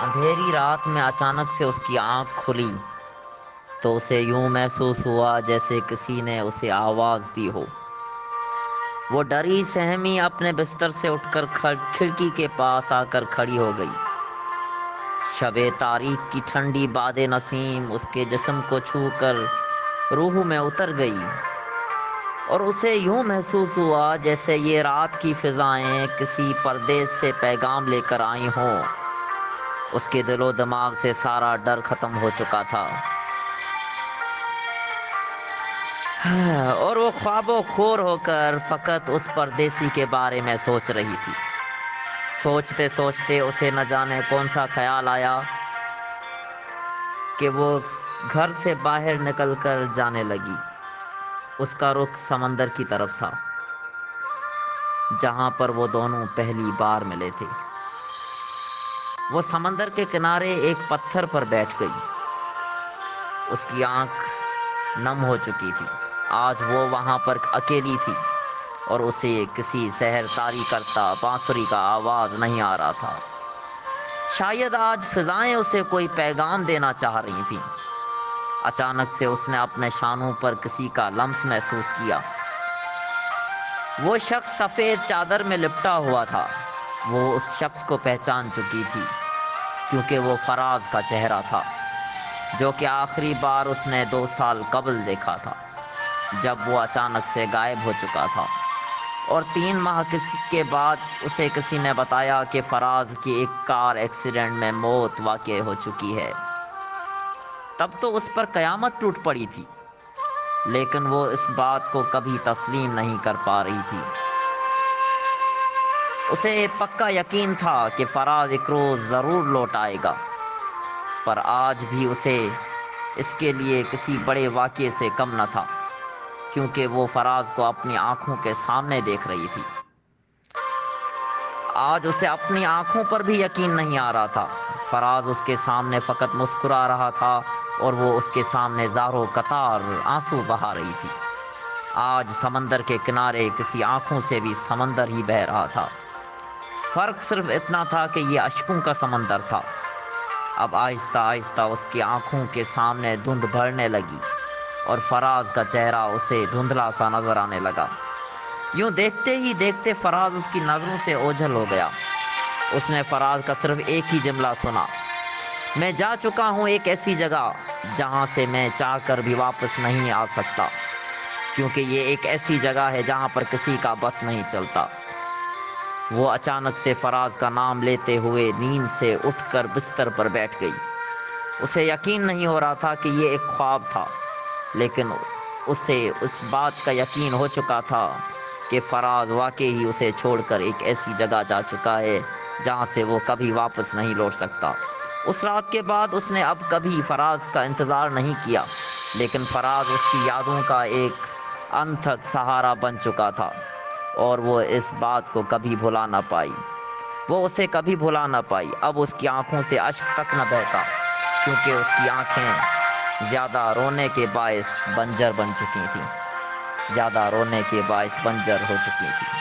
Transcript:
اندھیری رات میں اچانک سے اس کی آنکھ کھلی تو اسے یوں محسوس ہوا جیسے کسی نے اسے آواز دی ہو۔ وہ ڈری سہمی اپنے بستر سے اٹھ کر کھڑکی کے پاس آ کر کھڑی ہو گئی۔ شب تاریک کی ٹھنڈی باد نسیم اس کے جسم کو چھو کر روح میں اتر گئی، اور اسے یوں محسوس ہوا جیسے یہ رات کی فضائیں کسی پردیس سے پیغام لے کر آئی ہوں۔ اس کے دل و دماغ سے سارا ڈر ختم ہو چکا تھا، اور وہ خواب و خور ہو کر فقط اس پردیسی کے بارے میں سوچ رہی تھی۔ سوچتے سوچتے اسے نہ جانے کون سا خیال آیا کہ وہ گھر سے باہر نکل کر جانے لگی۔ اس کا رخ سمندر کی طرف تھا، جہاں پر وہ دونوں پہلی بار ملے تھے۔ وہ سمندر کے کنارے ایک پتھر پر بیٹھ گئی۔ اس کی آنکھ نم ہو چکی تھی۔ آج وہ وہاں پر اکیلی تھی، اور اسے کسی سحر طاری کرتا بانسری کا آواز نہیں آ رہا تھا۔ شاید آج فضائیں اسے کوئی پیغام دینا چاہ رہی تھیں۔ اچانک سے اس نے اپنے شانوں پر کسی کا لمس محسوس کیا۔ وہ شخص سفید چادر میں لپٹا ہوا تھا۔ وہ اس شخص کو پہچان چکی تھی، کیونکہ وہ فراز کا چہرہ تھا، جو کہ آخری بار اس نے 2 سال قبل دیکھا تھا، جب وہ اچانک سے غائب ہو چکا تھا، اور 3 ماہ کے بعد اسے کسی نے بتایا کہ فراز کی ایک کار ایکسیڈنٹ میں موت واقع ہو چکی ہے۔ تب تو اس پر قیامت ٹوٹ پڑی تھی، لیکن وہ اس بات کو کبھی تسلیم نہیں کر پا رہی تھی۔ اسے پکا یقین تھا کہ فراز ایک روز ضرور لوٹ آئے گا، پر آج بھی اسے اس کے لیے کسی بڑے واقعے سے کم نہ تھا، کیونکہ وہ فراز کو اپنی آنکھوں کے سامنے دیکھ رہی تھی۔ آج اسے اپنی آنکھوں پر بھی یقین نہیں آ رہا تھا۔ فراز اس کے سامنے فقط مسکرا رہا تھا، اور وہ اس کے سامنے زاروں قطار آنسو بہا رہی تھی۔ آج سمندر کے کنارے کسی آنکھوں سے بھی سمندر ہی بہہ رہا تھا۔ فرق صرف اتنا تھا کہ یہ اشکوں کا سمندر تھا۔ اب آہستہ آہستہ اس کی آنکھوں کے سامنے دھند بڑھنے لگی، اور فراز کا چہرہ اسے دھندلا سا نظر آنے لگا۔ یوں دیکھتے ہی دیکھتے فراز اس کی نظروں سے اوجھل ہو گیا۔ اس نے فراز کا صرف ایک ہی جملہ سنا: میں جا چکا ہوں ایک ایسی جگہ جہاں سے میں چاہ کر بھی واپس نہیں آ سکتا، کیونکہ یہ ایک ایسی جگہ ہے جہاں پر کسی کا بس نہیں چلتا۔ وہ اچانک سے فراز کا نام لیتے ہوئے نیند سے اٹھ کر بستر پر بیٹھ گئی۔ اسے یقین نہیں ہو رہا تھا کہ یہ ایک خواب تھا، لیکن اسے اس بات کا یقین ہو چکا تھا کہ فراز واقعی ہی اسے چھوڑ کر ایک ایسی جگہ جا چکا ہے جہاں سے وہ کبھی واپس نہیں لوٹ سکتا۔ اس رات کے بعد اس نے اب کبھی فراز کا انتظار نہیں کیا، لیکن فراز اس کی یادوں کا ایک انتھک سہارا بن چکا تھا، اور وہ اس بات کو کبھی بھلا نہ پائی۔ وہ اسے کبھی بھلا نہ پائی۔ اب اس کی آنکھوں سے اشک تک نہ بہتا، کیونکہ اس کی آنکھیں زیادہ رونے کے باعث بنجر بن چکی تھیں، زیادہ رونے کے باعث بنجر ہو چکی تھیں۔